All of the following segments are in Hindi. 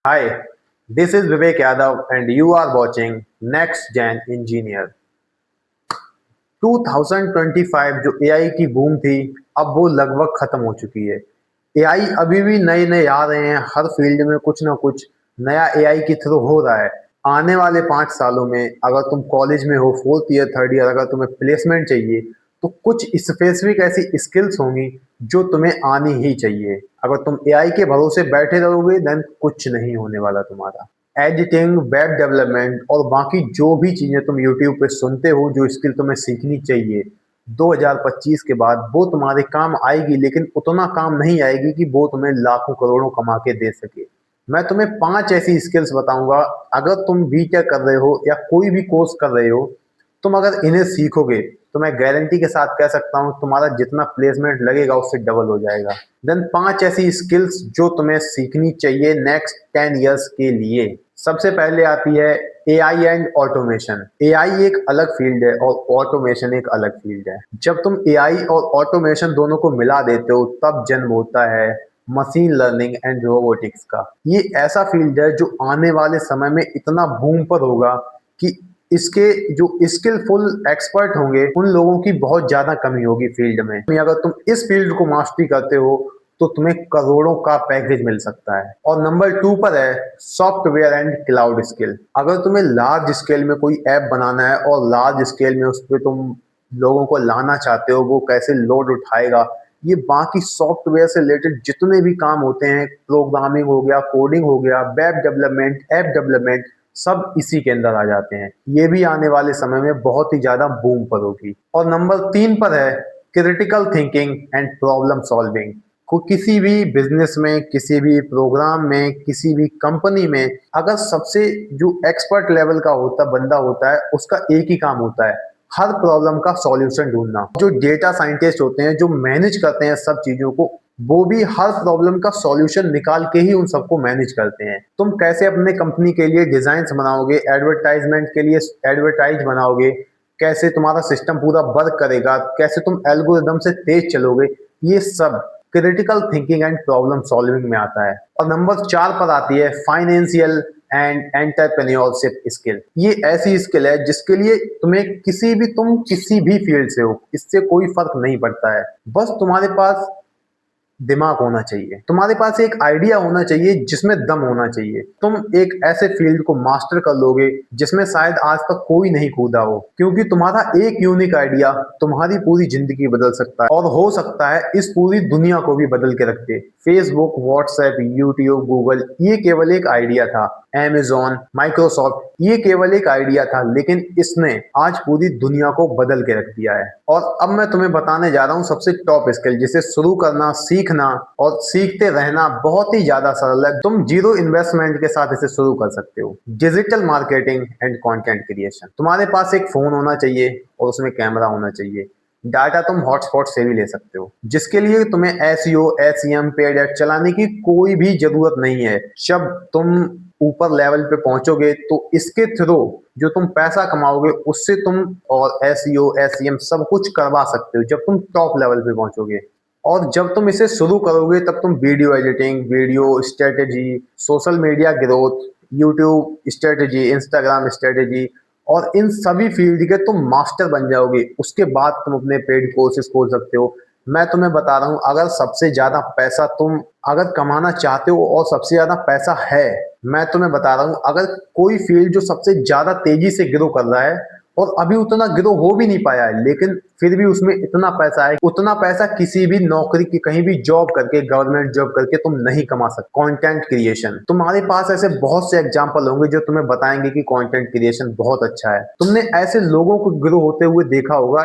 Hi, this is Vivek Yadav and you are watching Next Gen Engineer. 2025 जो एआई की बूम थी, अब वो लगभग खत्म हो चुकी है। एआई अभी भी नए नए आ रहे हैं, हर फील्ड में कुछ ना कुछ नया एआई के थ्रू हो रहा है। आने वाले 5 सालों में अगर तुम कॉलेज में हो, फोर्थ ईयर थर्ड ईयर, अगर तुम्हें प्लेसमेंट चाहिए तो कुछ स्पेसिफिक ऐसी स्किल्स होंगी जो तुम्हें आनी ही चाहिए। अगर तुम एआई के भरोसे बैठे रहोगे देन कुछ नहीं होने वाला तुम्हारा। एडिटिंग, वेब डेवलपमेंट और बाकी जो भी चीज़ें तुम यूट्यूब पे सुनते हो, जो स्किल तुम्हें सीखनी चाहिए 2025 के बाद, वो तुम्हारे काम आएगी, लेकिन उतना काम नहीं आएगी कि वो तुम्हें लाखों करोड़ों कमा के दे सके। मैं तुम्हें 5 ऐसी स्किल्स बताऊंगा। अगर तुम बीटेक कर रहे हो या कोई भी कोर्स कर रहे हो, तुम अगर इन्हें सीखोगे तो मैं गारंटी के साथ कह सकता हूँ तुम्हारा जितना प्लेसमेंट लगेगा उससे डबल हो जाएगा। देन 5 ऐसी स्किल्स जो तुम्हें सीखनी चाहिए नेक्स्ट 10 इयर्स के लिए। सबसे पहले आती है एआई एंड ऑटोमेशन। एआई एक अलग फील्ड है और ऑटोमेशन एक अलग फील्ड है। जब तुम एआई और ऑटोमेशन दोनों को मिला देते हो तब जन्म होता है मशीन लर्निंग एंड रोबोटिक्स का। ये ऐसा फील्ड है जो आने वाले समय में इतना बूम पर होगा कि इसके जो स्किलफुल एक्सपर्ट होंगे उन लोगों की बहुत ज्यादा कमी होगी फील्ड में। अगर तुम इस फील्ड को मास्टरी करते हो तो तुम्हें करोड़ों का पैकेज मिल सकता है। और नंबर 2 पर है सॉफ्टवेयर एंड क्लाउड स्किल। अगर तुम्हें लार्ज स्केल में कोई ऐप बनाना है और लार्ज स्केल में उस पर तुम लोगों को लाना चाहते हो, वो कैसे लोड उठाएगा, ये बाकी सॉफ्टवेयर से रिलेटेड जितने भी काम होते हैं, प्रोग्रामिंग हो गया, कोडिंग हो गया, वेब डेवलपमेंट, ऐप डेवलपमेंट, सब इसी के अंदर आ जाते हैं। ये भी आने वाले समय में बहुत ही ज्यादा बूम पर होगी। और नंबर 3 पर है critical thinking and problem solving. को किसी भी बिजनेस में, किसी भी प्रोग्राम में, किसी भी कंपनी में अगर सबसे जो एक्सपर्ट लेवल का बंदा होता है, उसका एक ही काम होता है, हर प्रॉब्लम का सॉल्यूशन ढूंढना। जो डेटा साइंटिस्ट होते हैं, जो मैनेज करते हैं सब चीजों को, वो भी हर प्रॉब्लम का सॉल्यूशन निकाल के ही उन सबको मैनेज करते हैं। तुम कैसे अपने कंपनी के लिए डिजाइन्स बनाओगे, एडवर्टाइजमेंट के लिए एडवर्टाइज बनाओगे, कैसे तुम्हारा सिस्टम पूरा वर्क करेगा, कैसे तुम एल्गोरिदम से तेज चलोगे, ये सब critical thinking and problem solving में आता है। और नंबर 4 पर आती है फाइनेंशियल एंड एंटरप्रेन्योरशिप स्किल। ये ऐसी स्किल है जिसके लिए तुम किसी भी फील्ड से हो, इससे कोई फर्क नहीं पड़ता है। बस तुम्हारे पास दिमाग होना चाहिए, तुम्हारे पास एक आइडिया होना चाहिए, जिसमें दम होना चाहिए। तुम एक ऐसे फील्ड को मास्टर कर लोगे जिसमें शायद आज तक कोई नहीं कूदा हो, क्योंकि तुम्हारा एक यूनिक आइडिया तुम्हारी पूरी जिंदगी बदल सकता है, और हो सकता है इस पूरी दुनिया को भी बदल के रख दे। फेसबुक, व्हाट्सएप, यूट्यूब, गूगल, ये केवल एक आइडिया था। Amazon, माइक्रोसॉफ्ट, ये केवल एक आइडिया था, लेकिन इसने आज पूरी दुनिया को बदल के रख दिया है। और अब मैं तुम्हें बताने जा रहा हूँ सबसे टॉप स्किल, जिसे शुरू करना, सीखना और सीखते रहना बहुत ही ज्यादा सरल है। तुम जीरो इन्वेस्टमेंट के साथ इसे शुरू कर सकते हो। Digital marketing and content creation. तुम्हारे पास एक फोन होना चाहिए और उसमें कैमरा होना चाहिए। डाटा तुम हॉटस्पॉट से भी ले सकते हो, जिसके लिए तुम्हें एसईओ, एसईएम, पेड एड चलाने की कोई भी जरूरत नहीं है। जब तुम ऊपर लेवल पे पहुंचोगे तो इसके थ्रू जो तुम पैसा कमाओगे उससे तुम और एसईओ, एसईएम सब कुछ करवा सकते हो जब तुम टॉप लेवल पे पहुंचोगे। और जब तुम इसे शुरू करोगे तब तुम video editing, video strategy, social media growth, YouTube strategy, Instagram strategy और इन सभी फील्ड के तुम मास्टर बन जाओगे। उसके बाद तुम अपने पेड कोर्सेज खोल सकते हो। मैं तुम्हें बता रहा हूँ, अगर सबसे ज्यादा पैसा तुम अगर कमाना चाहते हो और सबसे ज्यादा पैसा है, मैं तुम्हें बता रहा हूँ, अगर कोई फील्ड जो सबसे ज्यादा तेजी से ग्रो कर रहा है और अभी उतना ग्रो हो भी नहीं पाया है, लेकिन फिर भी उसमें इतना पैसा है, उतना पैसा किसी भी नौकरी की, कहीं भी जॉब करके, गवर्नमेंट जॉब करके तुम नहीं कमा सकते। Content creation. तुम्हारे पास ऐसे बहुत से एग्जांपल होंगे जो तुम्हें बताएंगे कि कंटेंट क्रिएशन बहुत अच्छा है। तुमने ऐसे लोगों को ग्रो होते हुए देखा होगा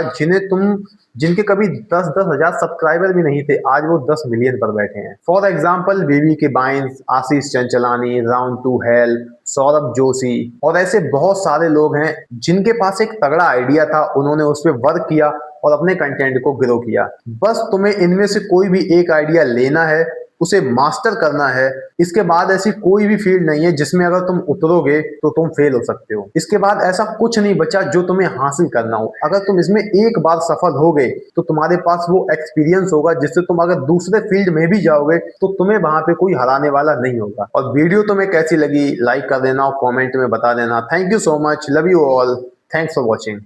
जिनके कभी 10-10 हजार सब्सक्राइबर भी नहीं थे, आज वो 10 मिलियन पर बैठे हैं। फॉर एग्जाम्पल बीवी के vines, Ashish Chanchlani, round to hell, Saurabh Joshi और ऐसे बहुत सारे लोग हैं जिनके पास एक तगड़ा आइडिया था, उन्होंने उस पर वर्क किया और अपने कंटेंट को ग्रो किया। बस तुम्हें इनमें से कोई भी एक आइडिया लेना है, उसे मास्टर करना है। इसके बाद ऐसी कोई भी फील्ड नहीं है जिसमें अगर तुम उतरोगे तो तुम फेल हो सकते हो। इसके बाद ऐसा कुछ नहीं बचा जो तुम्हें हासिल करना हो। अगर तुम इसमें एक बार सफल हो गए तो तुम्हारे पास वो एक्सपीरियंस होगा जिससे तुम अगर दूसरे फील्ड में भी जाओगे तो तुम्हें वहां पे कोई हराने वाला नहीं होगा। और वीडियो तुम्हें कैसी लगी लाइक कर देना और कॉमेंट में बता देना। Thank you so much, love you all, thanks for watching.